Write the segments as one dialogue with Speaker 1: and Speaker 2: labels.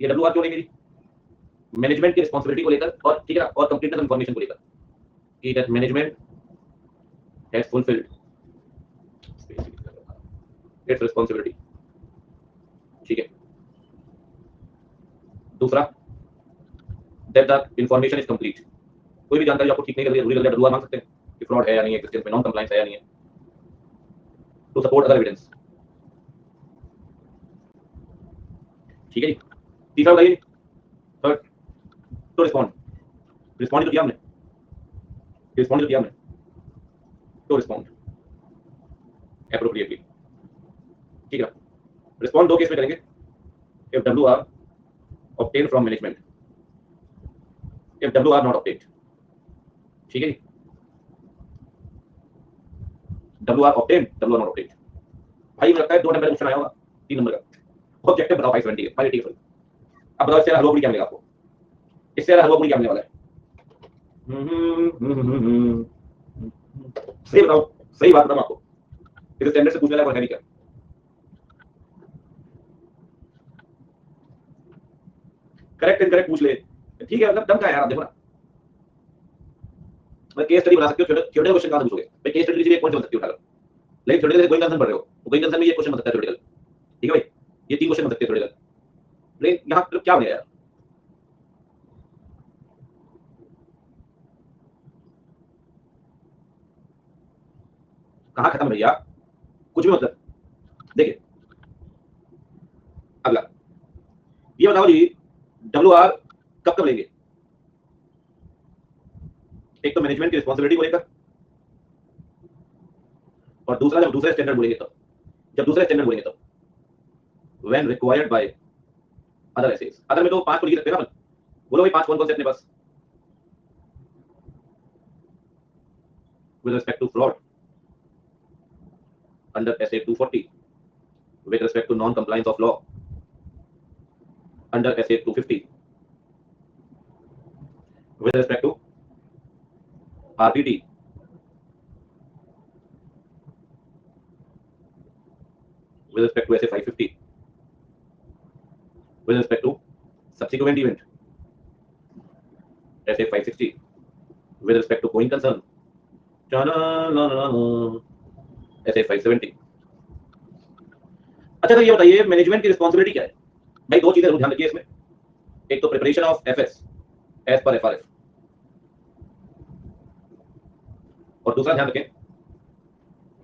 Speaker 1: ये W R क्यों नहीं मेरी मैनेजमेंट की रिस्पॉन्सिबिलिटी को लेकर, और ठीक है और कंप्लीटनेस इन्फॉर्मेशन को लेकर कि that management has fulfilled it's responsibility. ठीक है, दूसरा that the information is complete. कोई भी जानकारी आपको ठीक नहीं लग रही है, जरूरी डब्ल्यू आर मांग सकते हैं कि फ्रॉड है या नहीं है, एग्जिस्टेंस में नॉन कंप्लायंस है या नहीं है, टू सपोर्ट अदर एविडेंस। ठीक है जी, तीसरा बताइए, थर्ड तो रिस्पॉन्ड। रिस्पॉन्ड तो किया हमने, रिस्पॉन्ड तो किया हमने, तो रिस्पॉन्ड एप्रोप्रिएटली। ठीक है, रिस्पॉन्ड दो केस में करेंगे, if W are obtained from management, if W are not obtained। ठीक है जी, W are obtained, W are not obtained। भाई मुझे लगता है 2 नंबर का क्वेश्चन आया होगा, 3 नंबर का ऑब्जेक्टिव बताओ 570 है, 580 सॉरी। अब बताओ इससे हलवा पूरी क्या मिलेगा आपको, इससे हलवा पूरी क्या मिलने वाला है? सही बताओ, सही बात बताओ आपको, इसे स्टैंडर्ड से पूछने वाला कोई नहीं क्या? करेक्ट इनकरेक्ट पूछ ले, ठीक है, मतलब दम का है यार। आप देखो ना, मैं केस स्टडी बना सकते हो, थ्योरेटिकल क्वेश्चन कहां से पूछोगे? मैं केस स्टडी के लिए एक पॉइंट बन सकती हूँ उठाकर, लेकिन थ्योरेटिकल से गोइंग कंसर्न पढ़ रहे हो, तो गोइंग कंसर्न में ये क्वेश्चन बन सकता है थ्योरेटिकल। ठीक है भाई, ये 3 क्वेश्चन बन सकते हैं थ्योरेटिकल, लेकिन यहाँ पर क्या बनेगा यार? कहाँ खत्म भैया, कुछ भी मतलब। देखिए अगला, ये बताओ जी, डब्ल्यू आर कब कब लेंगे? एक तो मैनेजमेंट की रिस्पॉन्सिबिलिटी को लेकर, और दूसरा जब दूसरे स्टैंडर्ड बोलेंगे तब, जब दूसरे स्टैंडर्ड बोलेंगे तब, when required by other SAs. Other में तो 5 को लिख सकते हैं ना अपन, बोलो भाई 5 कौन कौन से अपने पास? With respect to fraud under SA 240, with respect to non-compliance of law under SA 250, with respect to RPT, with respect to SA 550, with respect to subsequent event SA 560, with respect to going concern SA 570। अच्छा तो ये बताइए management की responsibility क्या है? भाई 2 चीजें ध्यान रखिए इसमें, एक तो preparation of FS as per FRF, और दूसरा ध्यान रखें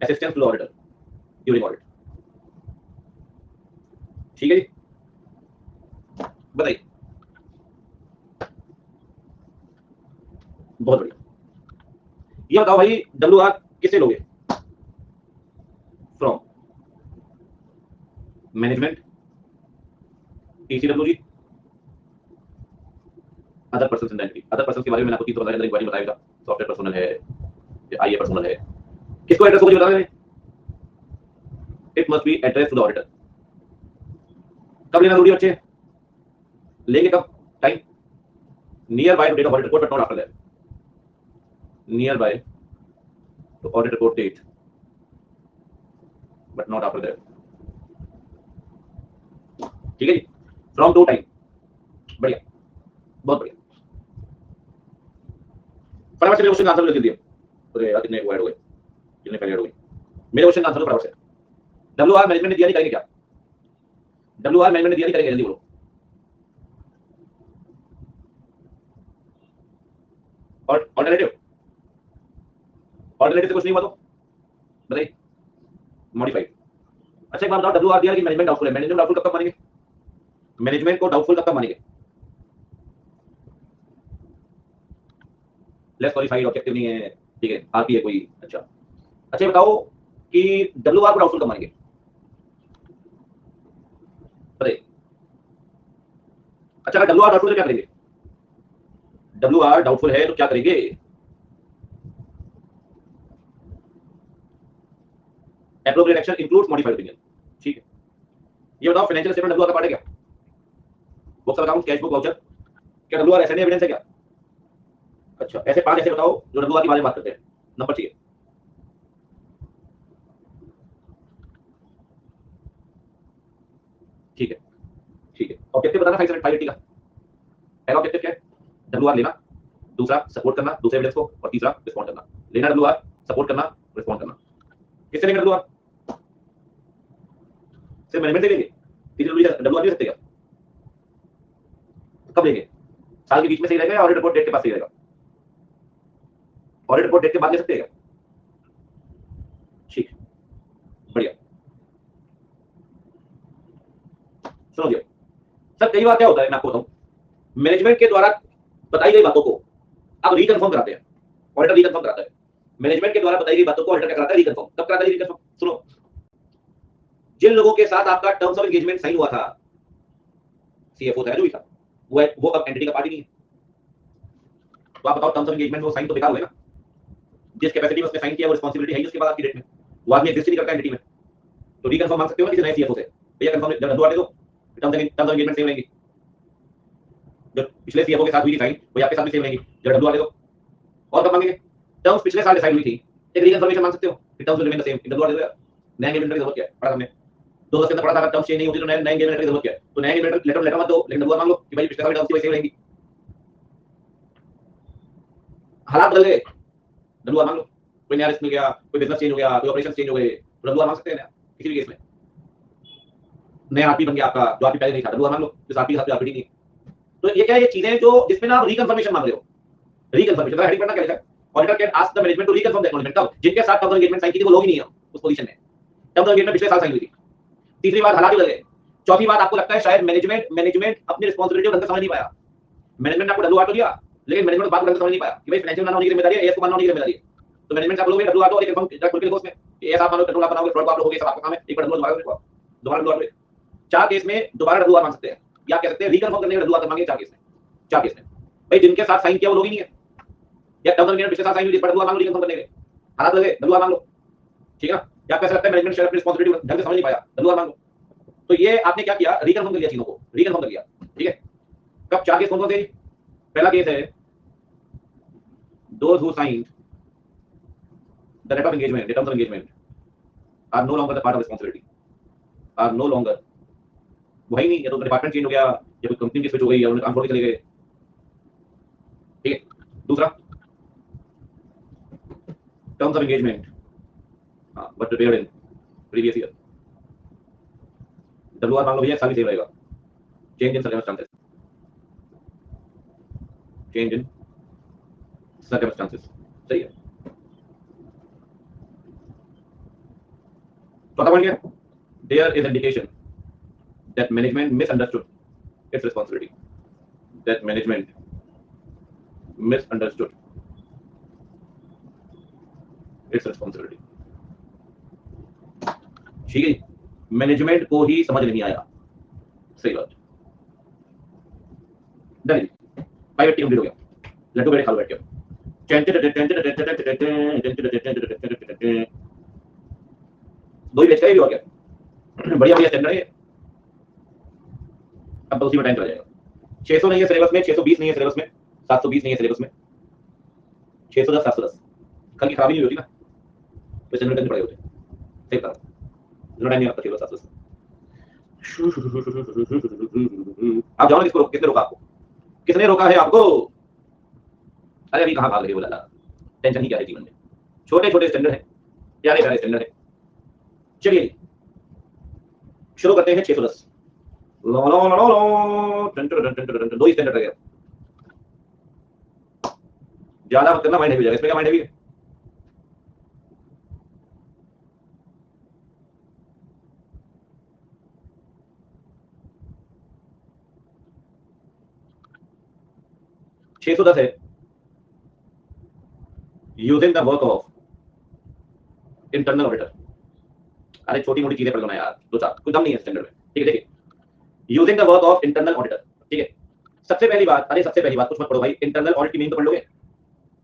Speaker 1: assistance to auditor during audit. ठीक है जी, बताइए। बहुत बढ़िया, ये बताओ भाई डब्ल्यू आर किससे लोगे? फ्रॉम मैनेजमेंट, टीसीडब्ल्यू जी, other person entity. Other person के बारे में मैंने आपको 3 बताया, इंक्वायरी बताया था, सॉफ्टवेयर पर्सनल है, आईए पर्सनल है। किसको एड्रेस को मुझे बता रहे हैं? It must be address to the auditor. कब लेना जरूरी बच्चे? लेंगे कब? Time near by to date of audit report but not after that, near by to audit report date but not after that. ठीक है जी, फ्रॉम टू टाइम। बढ़िया, बहुत बढ़िया। फटाफट से मेरे क्वेश्चन का आंसर दे दिए। अरे यार कितने ऐड हो गए, कितने पहले ऐड हो गए। मेरे क्वेश्चन का आंसर फटाफट से, डब्ल्यू आर मैनेजमेंट ने दिया नहीं, करेंगे क्या? डब्ल्यू आर मैनेजमेंट ने दिया नहीं, करेंगे? जल्दी बोलो। और ऑल्टरनेटिव, ऑल्टरनेटिव से कुछ नहीं हुआ तो बताइए, मॉडिफाइड। अच्छा एक बात बताओ, डब्ल्यू आर दिया कि मैनेजमेंट डाउटफुल है, मैनेजमेंट डाउटफुल कब मानेंगे? मैनेजमेंट को डाउटफुल कब मानेंगे? लेस क्वालिफाइड, ऑब्जेक्टिव नहीं है, ठीक है, आरपी है कोई। अच्छा अच्छा बताओ कि डब्ल्यू आर को डाउटफुल कब मानेंगे? बताइए। अच्छा अगर डब्ल्यू आर डाउटफुल है क्या करेंगे? डब्ल्यू आर डाउटफुल है तो क्या करेंगे? Appropriate action includes modified opinion. ठीक है, ये बताओ फाइनेंशियल स्टेटमेंट डब्ल्यू आर का पार्ट है क्या? Books of account, cash book, voucher, क्या डब्ल्यू आर एसएनए एविडेंस है क्या? अच्छा ऐसे 5 ऐसे बताओ जो डब्ल्यू आर के बारे में बात करते हैं, नंबर चाहिए। ठीक है, ठीक है, ऑब्जेक्टिव बताना 580 का। पहला ऑब्जेक्टिव क्या है? WR लेना, दूसरा सपोर्ट करना दूसरे एविडेंस को, और तीसरा रिस्पॉन्ड करना। लेना WR, सपोर्ट करना, रिस्पॉन्ड करना। किससे लेंगे WR? सिर्फ मैनेजमेंट से लेंगे? WR ले सकते क्या? कब लेंगे? साल के बीच में सही रहेगा या ऑडिट रिपोर्ट डेट के बाद सही रहेगा? ऑडिट रिपोर्ट डेट के बाद ले सकते हैं क्या? ठीक, बढ़िया। सुनो सर, कई बार क्या होता है, मैं आपको बताऊं, मैनेजमेंट के द्वारा बताई गई बातों को आप रिकन्फर्म कराते हैं, ऑडिटर रिकन्फर्म कराता है। मैनेजमेंट के द्वारा बताई गई बातों को ऑडिटर क्या कराता है? रिकन्फर्म। कब कराता है रिकन्फर्म? सुनो, जिन लोगों के साथ आपका टर्म्स ऑफ एंगेजमेंट साइन हुआ था, सीएफओ था जो भी था, वो अब एंटिटी का पार्टी नहीं है। तो आप बताओ, टर्म्स ऑफ एंगेजमेंट वो साइन तो बेकार हुए ना। जिस कैपेसिटी में उसने साइन किया वो रिस्पांसिबिलिटी है ही उसके बाद आपकी डेट में, वो आदमी एग्जिस्ट नहीं करता एंटिटी में। तो रिकन्फर्म मांग सकते हो ना किसी नए सीएफओ से, भैया कंफर्म दो आटे दो, टर्म्स ऑफ एंगेजमेंट सेम रहेंगी। जो पिछले सीएफओ के साथ हुई थी साइन, वो आपके साथ भी सेम रहेंगी। जब डब्ल्यू आटे दो, और कब मांगेंगे? टर्म्स पिछले साल डिसाइड हुई थी, एक रिकन्फर्मेशन मांग सकते हो कि terms will remain the same. W आटे दो यार, नया एंगेजमेंट की जरूरत क्या है? पढ़ा हमने 2 के अंदर पढ़ा था, टर्म्स चेंज नहीं होती तो नया एंगेजमेंट की जरूरत क्या है? तो नया एंगेजमेंट लेटर मत दो, लेकिन डब्ल्यू मांग लो कि भाई पिछले साल टर्म्स की वैसे ही रहेंगी। हालात बदल गए, डब्ल्यू मांग लो। कोई नया रिस्क मिल गया, कोई बिजनेस चेंज हो गया, कोई ऑपरेशन चेंज हो गए, तो डब्ल्यू मांग सकते हैं ना किसी भी केस में। नया आरपी बन गया आपका, जो आरपी पहले नहीं था, डब्ल्यू मांग लो, जिस आरपी का आरपी नहीं। तो ये क्या है? ये चीजें जो जिसमें ना आप रिकन्फर्मेशन मांग रहे हो। रिकन्फर्मेशन का हेडिंग पढ़ना क्या लिखा है? Auditor can ask the management to reconfirm the acknowledgement. कब? जिनके साथ टर्म्स ऑफ एंगेजमेंट साइन की थी वो लोग ही नहीं है उस पोजीशन में। टर्म्स ऑफ एंगेजमेंट पिछले साल साइन हुई थी। तीसरी बात, हालात बदल गए। चौथी बात, आपको लगता है शायद मैनेजमेंट अपनी रिस्पांसिबिलिटी ढंग से समझ नहीं पाया। मैनेजमेंट ने आपको डब्ल्यू आर तो दिया, लेकिन मैनेजमेंट बात ढंग से समझ नहीं पाया कि भाई फाइनेंशियल मैन होने की जिम्मेदारी है, एएस को मानना होने की जिम्मेदारी है। तो मैनेजमेंट आप लोग डब्ल्यू आर तो और कंफर्म खुल के लिखो उसमें कि एएस आप मानो, कंट्रोल आप बनाओगे, फ्रॉड आप लोग होगे, सब आपका काम है। एक बार दोबारा डब्ल्यू आर 4 केस में दोबारा डब्ल्यू आर मांग सकते हैं, या कह सकते हैं रिकन्फर्म करने के डब्ल्यू आर मांगे 4 केस में। 4 केस में भाई जिनके साथ साइन किया वो लोग ही नहीं है, या टर्म्स एंड पिछले साल साइन हुई थी, डब्ल्यू आर मांग लो रिकन्फर्म करने के। हालात लगे, डब्ल्यू आर मांग लो, ठीक है। या कैसे लगता है मैनेजमेंट शायद अपनी रिस्पांसिबिलिटी ढंग से समझ नहीं पाया, डब्ल्यू आर मांग लो। तो ये आपने क्या किया? रिकन्फर्म कर लिया चीजों को, रिकन्फर्म कर लिया, ठीक है। कब? 4 केस कौन थे? पहला केस है those who signed the letter of engagement, the terms of engagement are no longer the part of responsibility, are no longer, वो है ही नहीं, या तो डिपार्टमेंट चेंज हो गया, या कोई कंपनी की स्विच हो गई, या उन्हें काम छोड़ के चले गए, ठीक है। दूसरा, terms of engagement but prepared in previous year, W R मांग लो भैया, साल भी सेव रहेगा। Change in circumstances, change in circumstances, सही है। चौथा पॉइंट क्या? There is indication that management misunderstood its responsibility, that management misunderstood its responsibility, ठीक है। मैनेजमेंट को ही समझ नहीं आया, सही बात। डन, 580 कंप्लीट हो गया। लड्डू बेटे खा लो बैठ के। दो ही बेच का भी हो गया, बढ़िया बढ़िया स्टैंडर्ड है। अब तो उसी में टाइम चला जाएगा। 600 नहीं है सिलेबस में, 620 नहीं है सिलेबस में, 720 नहीं है सिलेबस में, 610 710। कल की खराबी नहीं होती ना, तो जनरल करने पड़े होते, सही बता। टाइम नहीं लगता सिलेबस 710। आप जाओ ना, किसने रोका आपको? किसने रोका है आपको? अरे अभी कहाँ भाग रहे हो लाला? टेंशन ही क्या है जीवन में? छोटे छोटे स्टैंडर्ड है, प्यारे प्यारे स्टैंडर्ड है। चलिए शुरू करते हैं 610। दो ही स्टैंडर्ड रह गया, ज्यादा मत करना, माइंड हैवी हो जाएगा। इसमें क्या माइंड हैवी है? छह सौ दस है, using the work of internal auditor. अरे छोटी मोटी चीजें पढ़ लो ना यार, दो चार, कुछ दम नहीं है स्टैंडर्ड में, ठीक है। देखिए, using the work of internal auditor, ठीक है। सबसे पहली बात, अरे सबसे पहली बात कुछ मत पढ़ो भाई, इंटरनल ऑडिट की मीनिंग तो पढ़ लोगे।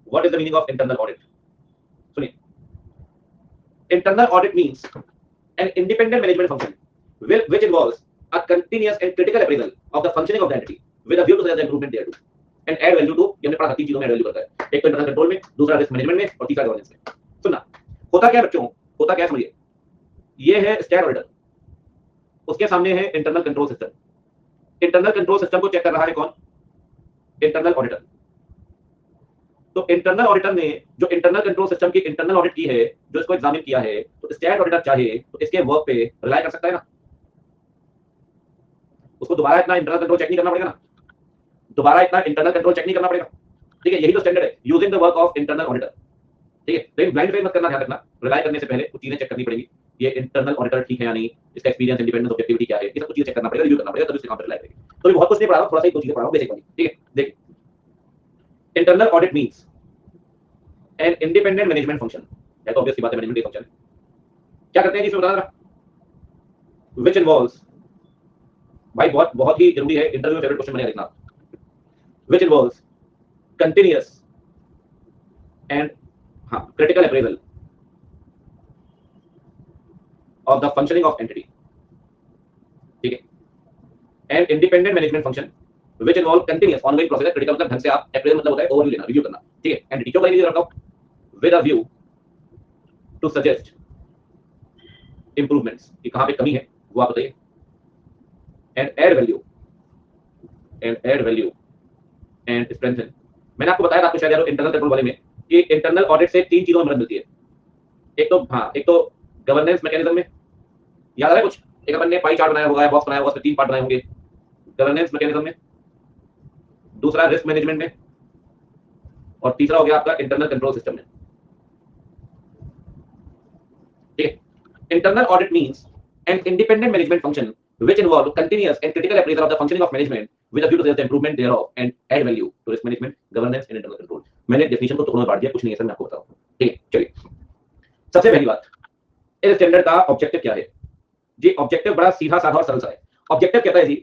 Speaker 1: What is the meaning of internal audit? सुनिए, internal audit means an independent management function which involves a continuous and critical appraisal of the functioning of the entity with a view to such improvement thereto and add value to, ये हमने पढ़ा 3 चीजों में add value करता है। एक तो internal control में, दूसरा रिस्क मैनेजमेंट में, और तीसरा गवर्नेंस में। सुनना, होता क्या है बच्चों? होता क्या है समझिए, ये है स्टैट ऑडिटर, उसके सामने है internal control system, internal control system को चेक कर रहा है कौन? Internal auditor. तो इंटरनल ऑडिटर ने जो इंटरनल कंट्रोल सिस्टम की इंटरनल ऑडिट की है, जो इसको एग्जामिन किया है, तो स्टैट ऑडिटर चाहे तो इसके वर्क पे रिलाई कर सकता है ना? उसको दोबारा इतना इंटरनल कंट्रोल चेक नहीं करना पड़ेगा ना, दोबारा इतना इंटरनल कंट्रोल चेक नहीं करना पड़ेगा। ठीक है, यही तो स्टैंडर्ड है, using the work of internal auditor. ठीक है, लेकिन ब्लाइंड फेथ मत करना, ध्यान रखना, रिलाई करने से पहले कुछ चीजें चेक करनी पड़ेगी। ये इंटरनल ऑडिटर ठीक है या नहीं, इसका एक्सपीरियंस, इंडिपेंडेंस, ऑब्जेक्टिविटी क्या है, ये सब कुछ चीजें चेक करना पड़ेगा, रिव्यू करना पड़ेगा, तब इसके काम पे रिलाई करेगी। तो ये बहुत कुछ नहीं पढ़ा रहा हूं, थोड़ा सा एक दो चीजें पढ़ा रहा हूं बेसिक वाली। ठीक है, देखिए, internal audit means an independent management function. है तो ऑब्वियस सी बात है, मैनेजमेंट फंक्शन क्या करते हैं जी, इसमें बता रहा, व्हिच इन्वॉल्व्स, भाई बहुत बहुत ही जरूरी है, इंटरव्यू में फेवरेट क्वेश्चन बनेगा देखना, which involves continuous and critical appraisal of the functioning of entity. ठीक है, and independent management function which involve continuous ongoing process. critical मतलब ढंग से आप appraisal मतलब होता है ओवरव्यू लेना, रिव्यू करना। ठीक है, entity क्यों करेंगे रखा हूं, with a view to suggest improvements, कि कहां पे कमी है वो आप बताइए, and add value and strengthen। मैंने आपको बताया था, आपको शायद यार इंटरनल कंट्रोल वाले में, कि इंटरनल ऑडिट से तीन चीजों में मदद मिलती है। एक तो गवर्नेंस मैकेनिज्म में, याद आ रहा है कुछ, एक अपन ने पाई चार्ट बनाया होगा, बॉक्स बनाया होगा, उसमें तीन पार्ट बनाए होंगे, गवर्नेंस मैकेनिज्म में, दूसरा रिस्क मैनेजमेंट में, और तीसरा हो गया आपका इंटरनल कंट्रोल सिस्टम में। ठीक है, internal audit means an independent management function which involve continuous and critical appraisal of the functioning of management with a view to the improvement thereof and add value to risk management, governance and internal control। मैंने definition को टुकड़ों में बांट दिया, कुछ नहीं है sir, मैं आपको बताऊं। ठीक है, चलिए, सबसे पहली बात, इस स्टैंडर्ड का ऑब्जेक्टिव क्या है जी? ऑब्जेक्टिव बड़ा सीधा साधा और सरल सा है। ऑब्जेक्टिव कहता है जी,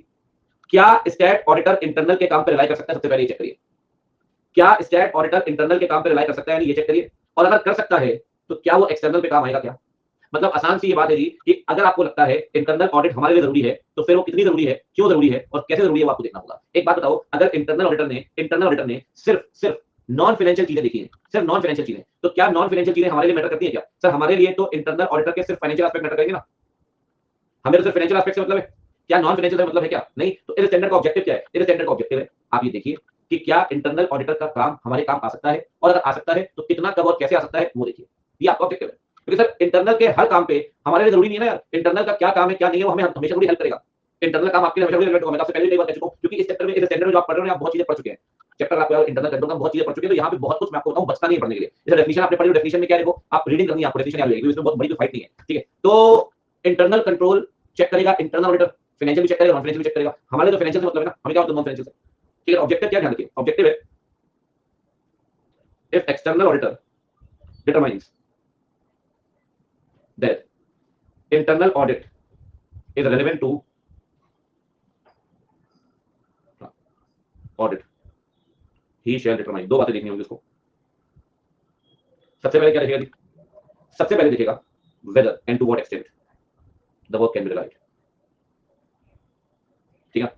Speaker 1: क्या स्टैट ऑडिटर इंटरनल के काम पर रिलाई कर सकता है? सबसे पहले ये चेक करिए, क्या स्टैट ऑडिटर इंटरनल के काम पर रिलाई कर सकता है, ये चेक करिए। और अगर कर सकता है तो क्या वो एक्सटर्नल पे काम आएगा क्या? मतलब आसान सी ये बात है जी, कि अगर आपको लगता है इंटरनल ऑडिट हमारे लिए जरूरी है, तो फिर वो कितनी जरूरी है, क्यों जरूरी है और कैसे जरूरी है, वो आपको देखना होगा। एक बात बताओ, अगर इंटरनल ऑडिटर ने सिर्फ नॉन फाइनेंशियल चीजें देखी है, सिर्फ नॉन फाइनेंशियल चीजें, तो क्या नॉन फाइनेंशियल चीजें हमारे लिए मैटर करती है क्या? सर हमारे लिए तो इंटरनल ऑडिटर के सिर्फ फाइनेंशियल एस्पेक्ट मैटर करेंगे ना, हमें तो सिर्फ फाइनेंशियल एस्पेक्ट से मतलब है, क्या नॉन फाइनेंशियल से मतलब है क्या? नहीं। तो इस स्टैंडर्ड का ऑब्जेक्टिव क्या है? इस स्टैंडर्ड का ऑब्जेक्टिव है, आप ये देखिए कि क्या इंटरनल ऑडिटर का काम हमारे काम आ सकता है, और अगर आ सकता है तो कितना, कब और कैसे आ सकता है, वो देखिए। ये आपका ऑब्जेक्टिव है, क्योंकि सर इंटरनल के हर काम पे हमारे लिए जरूरी नहीं है ना यार, इंटरनल का क्या काम है क्या नहीं है, वो हमें हमेशा जरूरी हेल्प करेगा। इंटरनल काम आपके लिए हमेशा रिलेवेंट होगा। मैं आपसे पहले भी बात कर चुका हूं, क्योंकि इस चैप्टर में, इस स्टैंडर्ड में जो आप पढ़ रहे हो, आप बहुत चीजें पढ़ चुके हैं। चैप्टर आपको इंटरनल कंट्रोल का बहुत चीजें पढ़ चुके हैं, तो यहाँ पे बहुत कुछ मैं आपको बताऊं, बचता नहीं है पढ़ने के लिए। जैसे डेफिनेशन आपने पढ़ी, डेफिनेशन में क्या देखो, आप रीडिंग करनी है, आपको डेफिनेशन याद रहेगी, इसमें बहुत बड़ी फाइट नहीं है। ठीक है, तो इंटरनल कंट्रोल चेक करेगा इंटरनल ऑडिटर, फाइनेंशियल भी चेक करेगा, नॉन फाइनेंशियल भी चेक करेगा। हमारे तो फाइनेंशियल से मतलब है ना, हमें क्या होता है नॉन फाइनेंशियल से। ठीक है, ऑब्जेक्टिव क्या ध्यान रखिए, ऑब्जेक्टिव है, if external auditor determines that internal audit is relevant to audit, he shall determine। दो बातें देखनी होंगी उसको। सबसे पहले क्या देखेगा जी? सबसे पहले देखेगा whether and to what extent the work can be relied। ठीक है,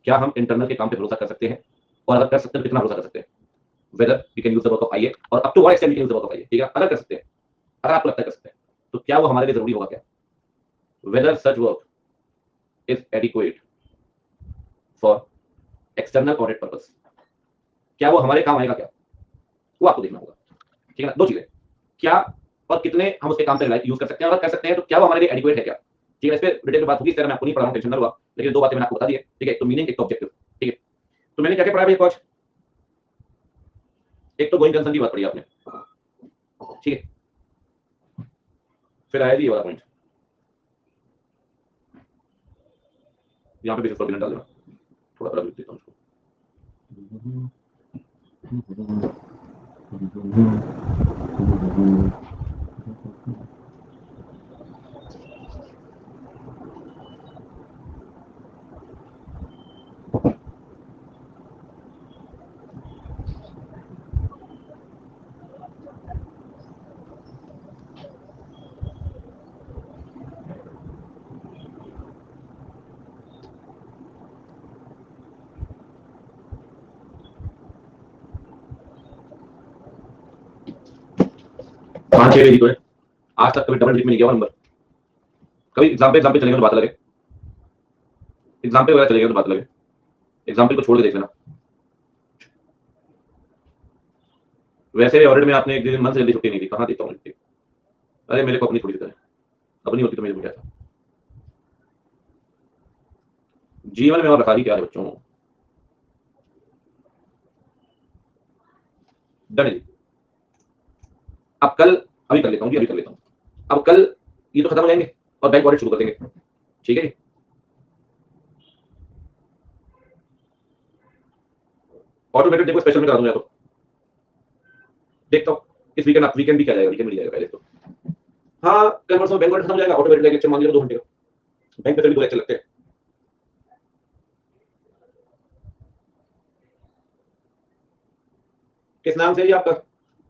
Speaker 1: क्या हम इंटरनल के काम पे भरोसा कर सकते हैं, और अगर कर सकते हैं तो कितना भरोसा कर सकते हैं। whether we can use the work of IA और up to what extent we can use the work of IA। ठीक है, अगर कर सकते हैं, अगर आपको लगता है कर सकते हैं, तो क्या वो हमारे लिए जरूरी होगा क्या? whether such work is adequate for external audit purpose, क्या वो हमारे काम आएगा क्या, वो आपको देखना होगा। ठीक है ना, दो चीजें, क्या और कितने हम उसके काम पे यूज कर सकते हैं, अगर कर सकते हैं तो क्या वो हमारे लिए एडिक्वेट है क्या। ठीक है, इस पे डिटेल में बात होगी, इस तरह मैं आपको नहीं पढ़ा हूं, टेंशन ना हुआ, लेकिन दो बातें मैंने आपको बता दी है। ठीक है, तो मीनिंग, एक तो ऑब्जेक्टिव। ठीक है, तो मैंने क्या क्या पढ़ा है आज? एक तो गोइंग कंसर्न की बात पढ़ी आपने, ठीक है, फिर आया जी ये वाला पॉइंट, यहाँ पे भी सिर्फ डाल देना, थोड़ा सा लिख देता हूं उसको। पांच छह पेज तो है, आज तक कभी डबल डिजिट में नहीं गया नंबर, कभी एग्जाम पे चलेगा तो बात अलग है। एग्जाम्पल वगैरह चलेगा तो बात लगे, एग्जाम्पल को छोड़ के देख लेना। वैसे ऑडिट में आपने एक दिन मन से जल्दी छुट्टी नहीं दी, कहाँ देता हूँ छुट्टी? अरे मेरे को अपनी थोड़ी है, अपनी होती तो मेरे को क्या था। जीवन में और रखा ही क्या है बच्चों। डन जी। अब कल, अभी कर लेता हूँ जी, अभी कर लेता हूँ। अब कल ये तो खत्म हो जाएंगे और बैंक ऑडिट शुरू कर देंगे, ठीक है जी। ऑटोमेटेड देखो स्पेशल में करा दूंगा तो देखता हूँ इस वीकेंड, आप वीकेंड भी क्या जाएगा, वीकेंड मिल जाएगा पहले तो। हाँ कल परसों बैंक ऑडिट खत्म हो जाएगा, ऑटोमेटेड लेक्चर मान लीजिए 2 घंटे का, बैंक में तो भी 2 लेक्चर लगते हैं। किस नाम से है जी आपका,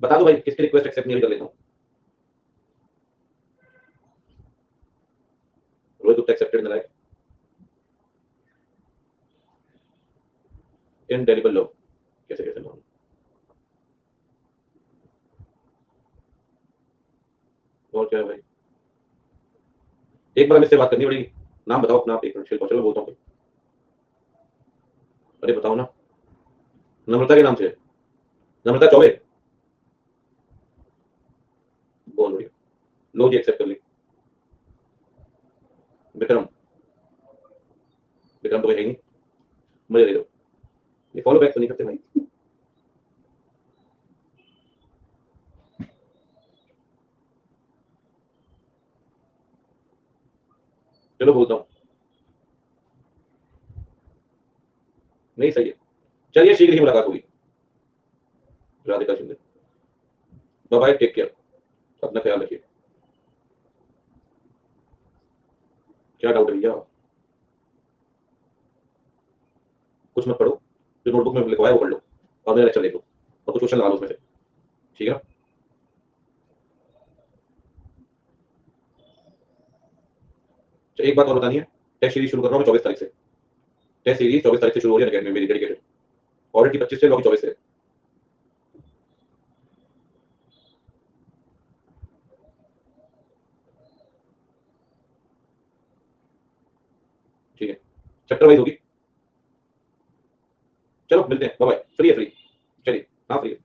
Speaker 1: बता दो भाई, किसकी रिक्वेस्ट एक्सेप्ट नहीं कर लेता हूँ। रोहित गुप्ता एक्सेप्टेड मिला है। इनडेलिबल लोग कैसे कैसे लोग। और क्या है भाई, एक बार इससे बात करनी पड़ेगी। नाम बताओ अपना, आप एक मिनट चलो बोलता हूँ। अरे बताओ ना, नम्रता के नाम से, नम्रता चौबे, बोल रही, लो जी एक्सेप्ट कर ली। विक्रम, विक्रम तो है ही नहीं, मुझे दे दो। ये फॉलो बैक तो नहीं करते भाई। चलो बोलता हूँ, नहीं सही है। चलिए शीघ्र ही मुलाकात होगी। Radhika Shinde, bye bye, take care, अपना ख्याल रखिए। क्या डाउट है भैया, कुछ मत पढ़ो, जो नोटबुक में लिखवाया वो पढ़ लो और मेरा लेक्चर देख लो और कुछ क्वेश्चन लगा लो उसमें से, ठीक है। तो एक बात और बतानी है, टेस्ट सीरीज शुरू कर रहा हूँ मैं 24 तारीख से। टेस्ट सीरीज 24 तारीख से शुरू हो रही है अकेडमी में मेरी डेडिकेटेड, ऑडिट की 25 से, लॉ की 24 से। ठीक है, चैप्टर वाइज होगी। चलो मिलते हैं, बाय बाय, फ्री है फ्री, चलिए हाँ फ्री है।